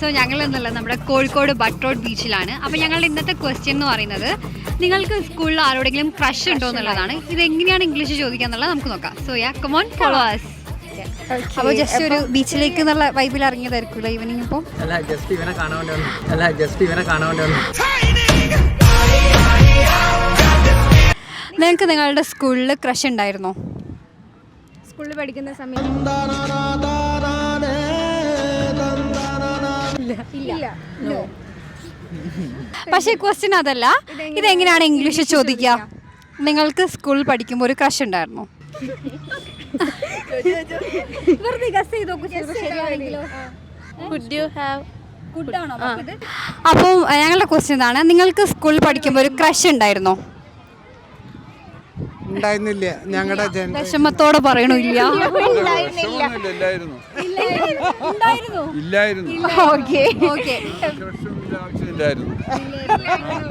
So ഞങ്ങൾ എന്നല്ല നമ്മുടെ കോഴിക്കോട് ബട്ട് റോഡ് ബീച്ചിലാണ്. അപ്പോൾ ഞങ്ങളുടെ ഇന്നത്തെ ക്വസ്റ്റ്യൻ എന്ന് പറയുന്നത് നിങ്ങൾക്ക് സ്കൂളിൽ ആരോടെങ്കിലും ക്രഷ് ഉണ്ടോ എന്നുള്ളതാണ്. ഇത് എങ്ങനെയാണ് ഇംഗ്ലീഷ് ചോദിക്കുക എന്നുള്ളത് നമുക്ക് നോക്കാം. So ya come on follow us. അപ്പോൾ ജസ്റ്റ് ഒരു ബീച്ചിലേക്ക് എന്നുള്ള വൈബിൽ ഇറങ്ങിയതായിരിക്കുമല്ലോ ഈവനിങ്. ഇപ്പോൾ ജസ്റ്റ് ഇവനെ കാണാൻ വേണ്ടി വന്നു. നിങ്ങൾക്ക് നിങ്ങളുടെ സ്കൂളിൽ ക്രഷ് ഉണ്ടായിരുന്നോ? സ്കൂളിൽ പഠിക്കുന്ന സമയത്ത് ഇല്ല. പക്ഷേ ക്വസ്റ്റ്യൻ അതല്ല. ഇതെങ്ങനെയാണ് ഇംഗ്ലീഷ് ചോദിക്കുക? നിങ്ങൾക്ക് സ്കൂളിൽ പഠിക്കുമ്പോൾ ഒരു ക്രഷ് ഉണ്ടായിരുന്നോ? അപ്പോൾ ഞങ്ങളുടെ ക്വസ്റ്റ്യൻ ഇതാണ്, നിങ്ങൾക്ക് സ്കൂളിൽ പഠിക്കുമ്പോൾ ഒരു ക്രഷ് ഉണ്ടായിരുന്നോ? ഉണ്ടായിരുന്നില്ല. ഞങ്ങളുടെ വിഷമത്തോടെ പറയണില്ല.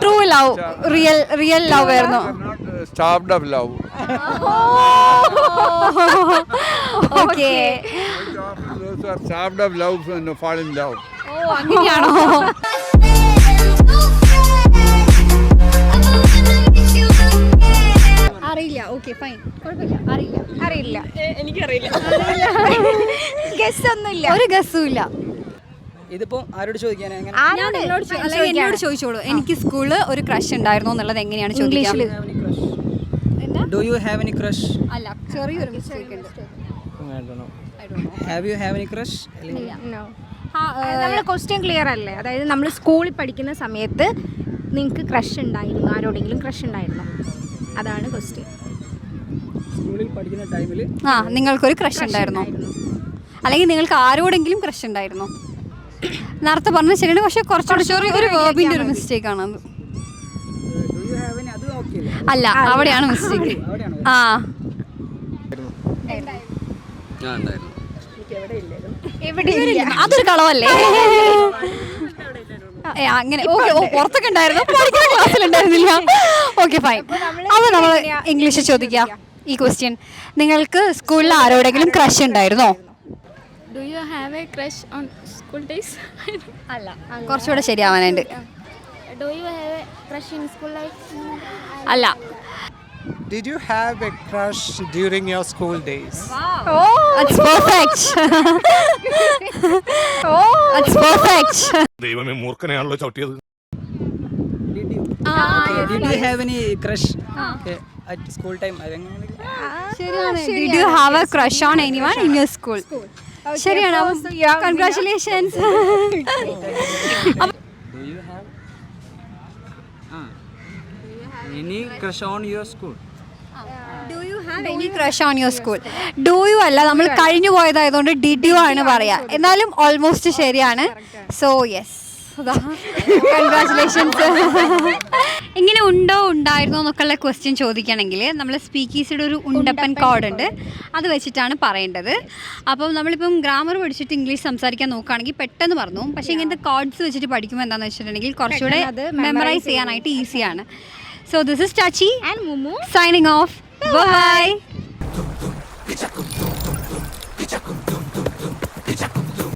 ട്രൂ ലവ്, റിയൽ ലവ് ആയിരുന്നു. Starved of love. Okay. Those who are starved of love and fall in love. അങ്ങനെയാണോ? അറിയില്ല. ഓക്കെ ഫൈൻ, കുഴപ്പമില്ല. അറിയില്ല. എനിക്കറിയില്ല. ഗസ് ഒന്നുമില്ല, ഒരു ഗസ്സും ഇല്ല. ഇതിപ്പോ ആരോട് ചോദിക്കാൻ? എന്നോട് ചോദിച്ചോളൂ. എനിക്ക് സ്കൂളിൽ ഒരു ക്രഷ് ഉണ്ടായിരുന്നോ എന്നുള്ളത് എങ്ങനെയാണ് ചോദിക്കുക? Do you have any crush? അല്ല, ചെറിയൊരു മിസ്റ്റേക്ക് ഉണ്ട്. Have you have any crush? നമ്മുടെ ക്വസ്റ്റ്യൻ ക്ലിയർ അല്ലേ? അതായത് നമ്മൾ സ്കൂളിൽ പഠിക്കുന്ന സമയത്ത് നിങ്ങൾക്ക് ക്രഷ് ഉണ്ടായിരുന്നു, ആരോടെങ്കിലും ക്രഷ് ഉണ്ടായിരുന്നോ? അതാണ് ക്വസ്റ്റ്യൻ. സ്കൂളിൽ പഠിക്കുന്ന ടൈമിൽ നിങ്ങൾക്കൊരു ക്രഷ് ഉണ്ടായിരുന്നോ? അല്ലെങ്കിൽ നിങ്ങൾക്ക് ആരോടെങ്കിലും ക്രഷ് ഉണ്ടായിരുന്നോ? നേരത്തെ പറഞ്ഞത് ശരിയാണ്, പക്ഷെ കുറച്ചുകൂടി ചെറിയ ഒരു വേർബിന്റെ ഒരു മിസ്റ്റേക്ക് ആണ് അത്. അല്ല, അവിടെയാണ് മിസ്റ്റേക്ക്. അതൊരു കളവല്ലേ? അങ്ങനെ പുറത്തൊക്കെ ഉണ്ടായിരുന്നു, ക്ലാസ്സിലുണ്ടായിരുന്നില്ല. Okay fine. അത് നമ്മൾ ഇംഗ്ലീഷ് ചോദിക്കാം ഈ ക്വസ്റ്റ്യൻ. നിങ്ങൾക്ക് സ്കൂളിൽ ആരോടെങ്കിലും ക്രഷ് ഉണ്ടായിരുന്നോ? Do you have a crush on school days? അല്ല, കുറച്ചുകൂടെ ശരിയാവാനുണ്ട്. Do you have a crush in school life? അല്ല. Did you have a crush during your school days? That's perfect. That's perfect. ദൈവമേ, മൂർഖനെയാണല്ലോ ചവിട്ടിയത്. Did you have any crush at school time? ശരിയാണ്. Did you have a crush on anyone in your school? ശരിയാണ്. Congratulations. Do you have any crush on your school? Do you have any crush on your school? Do you അല്ല, നമ്മൾ കഴിഞ്ഞു പോയതായതുകൊണ്ട് did you ആണ് പറയാ. എന്നാലും almost ശരിയാണ്. So yes, congratulations. ഇങ്ങനെ ഉണ്ടായിരുന്നോ എന്നൊക്കെയുള്ള ക്വസ്റ്റ്യൻ ചോദിക്കുകയാണെങ്കിൽ നമ്മൾ സ്പീക്കീസിയുടെ ഒരു ഉണ്ടപ്പൻ കോഡ് ഉണ്ട്, അത് വെച്ചിട്ടാണ് പറയേണ്ടത്. അപ്പം നമ്മളിപ്പം ഗ്രാമർ പഠിച്ചിട്ട് ഇംഗ്ലീഷ് സംസാരിക്കാൻ നോക്കുകയാണെങ്കിൽ പെട്ടെന്ന് പറഞ്ഞു. പക്ഷേ ഇങ്ങനത്തെ കോഡ്സ് വെച്ചിട്ട് പഠിക്കുമ്പോൾ എന്താണെന്ന് വെച്ചിട്ടുണ്ടെങ്കിൽ കുറച്ചുകൂടെ മെമ്മറൈസ് ചെയ്യാനായിട്ട് ഈസിയാണ്. So this is Chachi and Mumu signing off. Bye.